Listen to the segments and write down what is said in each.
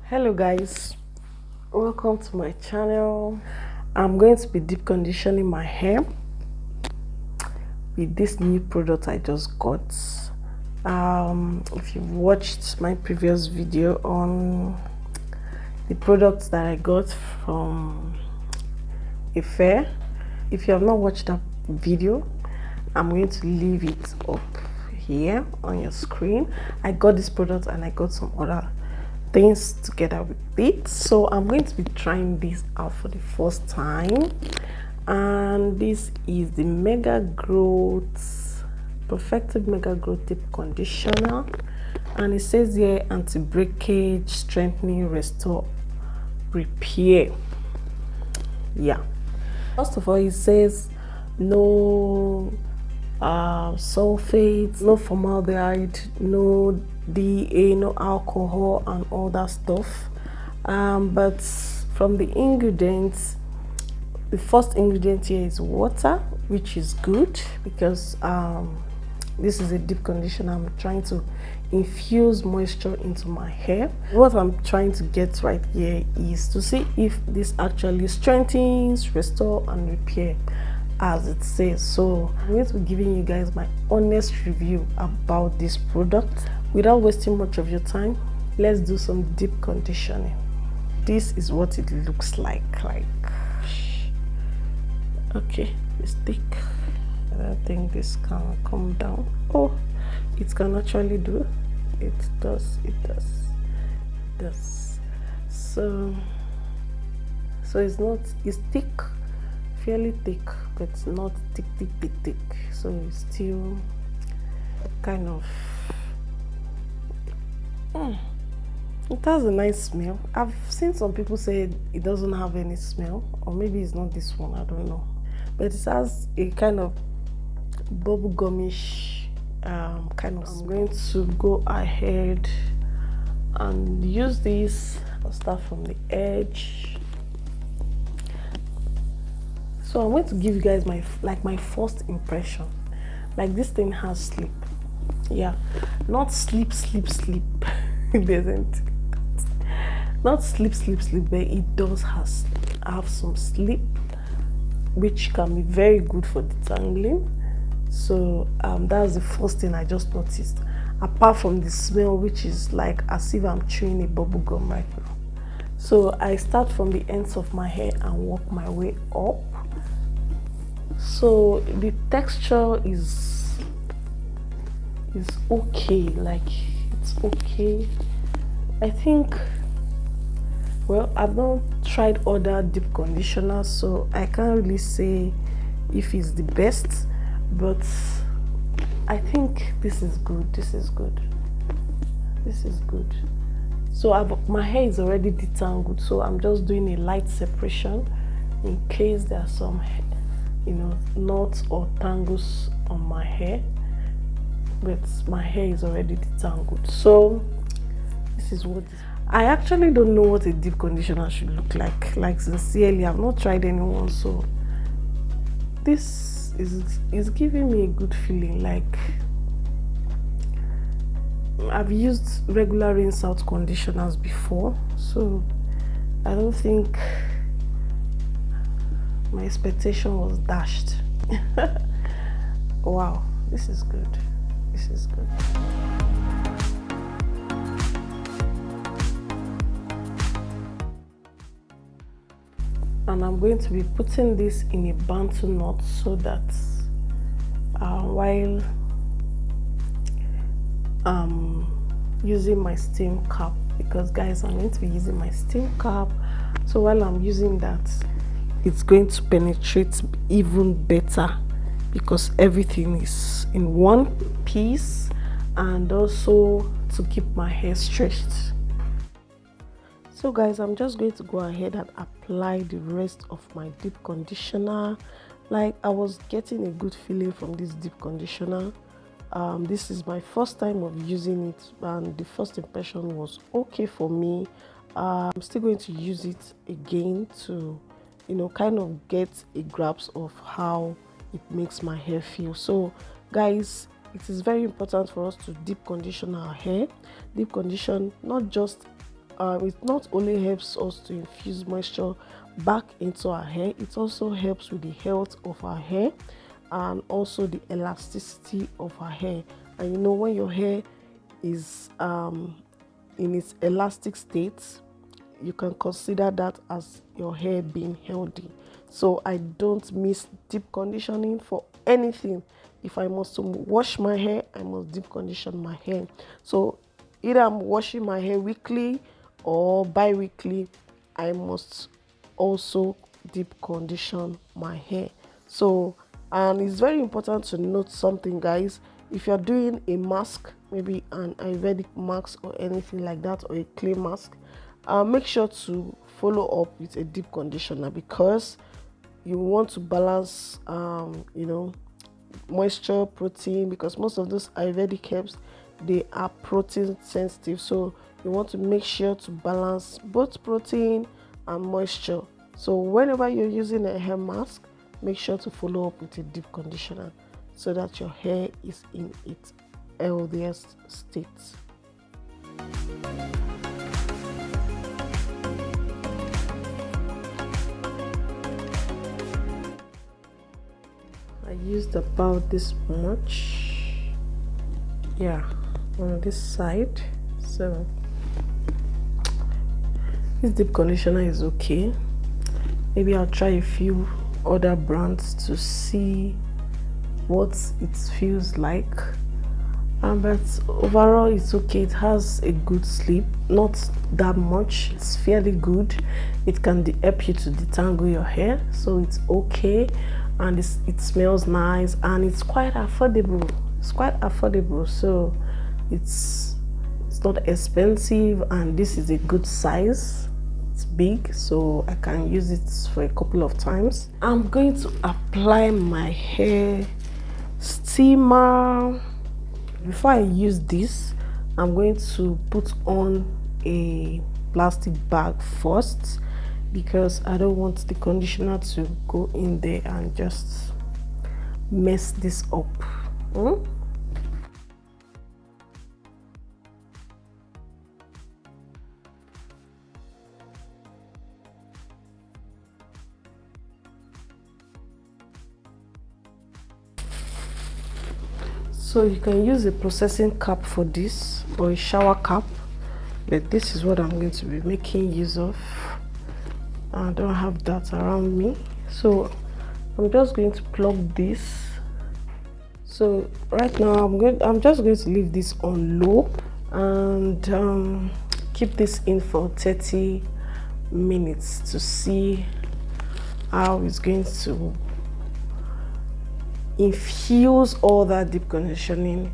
Hello guys, welcome to my channel. I'm going to be deep conditioning my hair with this new product I just got. If you've watched my previous video on the products that I got from a fair, if you have not watched that video, I'm going to leave it up here on your screen. I got this product and I got some other things together with it, so I'm going to be trying this out for the first time. And this is the Mega Growth Perfected Mega Growth Deep Conditioner, and it says here anti-breakage, strengthening, restore, repair. Yeah, first of all, it says no sulfates, no formaldehyde, no DA, no alcohol and all that stuff. But from the ingredients, the first ingredient here is water, which is good because this is a deep conditioner. I'm trying to infuse moisture into my hair. What I'm trying to get right here is to see if this actually strengthens, restore and repair as it says. So I'm going to be giving you guys my honest review about this product. Without wasting much of your time, let's do some deep conditioning. This is what it looks like. Okay, it's thick. I don't think this can come down. Oh, it can actually do. It does. So it's thick, fairly thick, but it's not thick. So it's still kind of it has a nice smell. I've seen some people say it doesn't have any smell, or maybe it's not this one, I don't know, but it has a kind of bubblegumish kind of smell. I'm going to go ahead and use this. I'll start from the edge. So I'm going to give you guys my first impression. Like, this thing has sleep. Yeah, not sleep it doesn't, not sleep, but it does have some sleep, which can be very good for detangling. So that's the first thing I just noticed, apart from the smell, which is like as if I'm chewing a bubble gum right now. So I start from the ends of my hair and work my way up. So the texture is okay, like it's okay. I think, well, I've not tried other deep conditioners, so I can't really say if it's the best, but I think this is good. So my hair is already detangled, so I'm just doing a light separation in case there are some, knots or tangles on my hair, but my hair is already detangled. So this is what I actually don't know what a deep conditioner should look like. Sincerely, I've not tried anyone, so this is giving me a good feeling. Like, I've used regular rinse out conditioners before, so I don't think my expectation was dashed. Wow, this is good. And I'm going to be putting this in a bantu knot so that while using my steam cap, because guys, I'm going to be using my steam cap, so while I'm using that, it's going to penetrate even better because everything is in one piece, and also to keep my hair stretched. So guys, I'm just going to go ahead and apply the rest of my deep conditioner. Like, I was getting a good feeling from this deep conditioner. This is my first time of using it, and the first impression was okay for me. I'm still going to use it again to kind of get a grasp of how it makes my hair feel. So guys, it is very important for us to deep condition our hair. Deep condition not just it not only helps us to infuse moisture back into our hair, it also helps with the health of our hair and also the elasticity of our hair. And you know, when your hair is in its elastic state, you can consider that as your hair being healthy. So I don't miss deep conditioning for anything. If I must wash my hair, I must deep condition my hair. So either I'm washing my hair weekly or bi-weekly, I must also deep condition my hair. So, and it's very important to note something, guys. If you're doing a mask, maybe an Ayurvedic mask or anything like that, or a clay mask, make sure to follow up with a deep conditioner, because you want to balance you know, moisture, protein, because most of those Ayurvedic herbs, they are protein sensitive. So you want to make sure to balance both protein and moisture. So whenever you're using a hair mask, make sure to follow up with a deep conditioner so that your hair is in its healthiest state. I used about this much, yeah, on this side. So this deep conditioner is okay. Maybe I'll try a few other brands to see what it feels like. But overall it's okay. It has a good sleep, not that much, it's fairly good. It can help you to detangle your hair, so it's okay. And it smells nice, and it's quite affordable. So it's not expensive, and this is a good size. It's big, so I can use it for a couple of times. I'm going to apply my hair steamer. Before I use this, I'm going to put on a plastic bag first, because I don't want the conditioner to go in there and just mess this up. So you can use a processing cap for this, or a shower cap, but this is what I'm going to be making use of. I don't have that around me, so I'm just going to plug this. So right now I'm just going to leave this on low and keep this in for 30 minutes to see how it's going to infuse all that deep conditioning,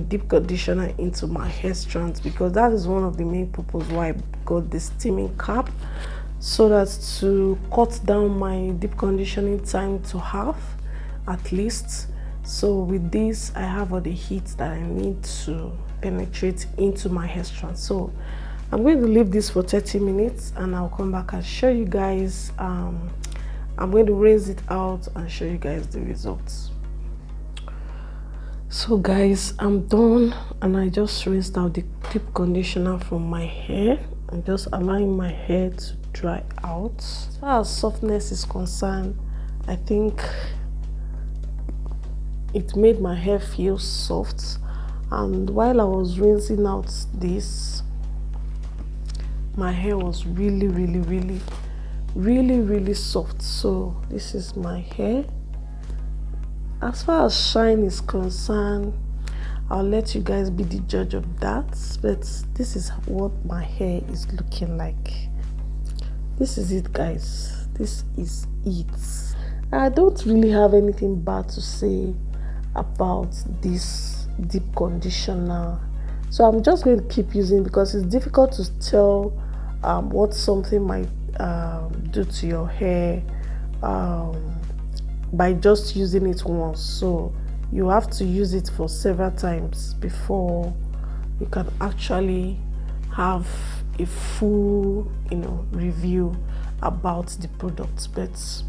deep conditioner into my hair strands, because that is one of the main purposes why I got this steaming cap, so that to cut down my deep conditioning time to half at least. So with this, I have all the heat that I need to penetrate into my hair strands. So I'm going to leave this for 30 minutes and I'll come back and show you guys. I'm going to rinse it out and show you guys the results. So guys, I'm done, and I just rinsed out the deep conditioner from my hair. I'm just allowing my hair to dry out. As far as softness is concerned, I think it made my hair feel soft. And while I was rinsing out this, my hair was really soft. So this is my hair. As far as shine is concerned, I'll let you guys be the judge of that, but this is what my hair is looking like. This is it, guys. This is it. I don't really have anything bad to say about this deep conditioner, so I'm just going to keep using, because it's difficult to tell what something might do to your hair by just using it once. So you have to use it for several times before you can actually have a full review about the product. But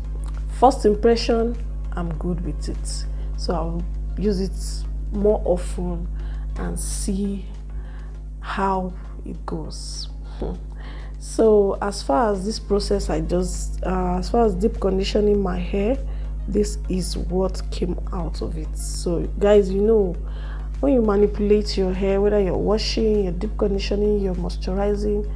first impression, I'm good with it, so I'll use it more often and see how it goes. So as far as this process, I just as far as deep conditioning my hair, this is what came out of it. So guys, you know, when you manipulate your hair, whether you're washing, you're deep conditioning, you're moisturizing,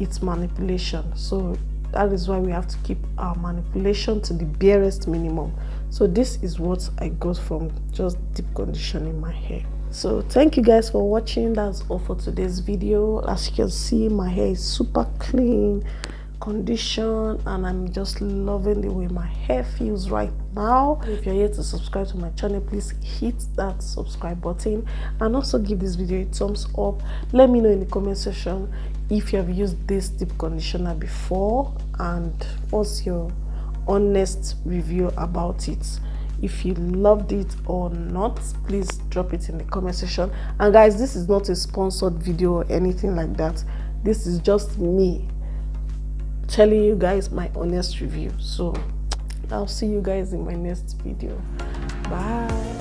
it's manipulation. So that is why we have to keep our manipulation to the barest minimum. So this is what I got from just deep conditioning my hair. So thank you guys for watching. That's all for today's video. As you can see, my hair is super clean, conditioned, and I'm just loving the way my hair feels right now. If you're here to subscribe to my channel, please hit that subscribe button and also give this video a thumbs up. Let me know in the comment section if you have used this deep conditioner before and what's your honest review about it. If you loved it or not, please drop it in the comment section. And guys, this is not a sponsored video or anything like that. This is just me telling you guys my honest review. So I'll see you guys in my next video. Bye.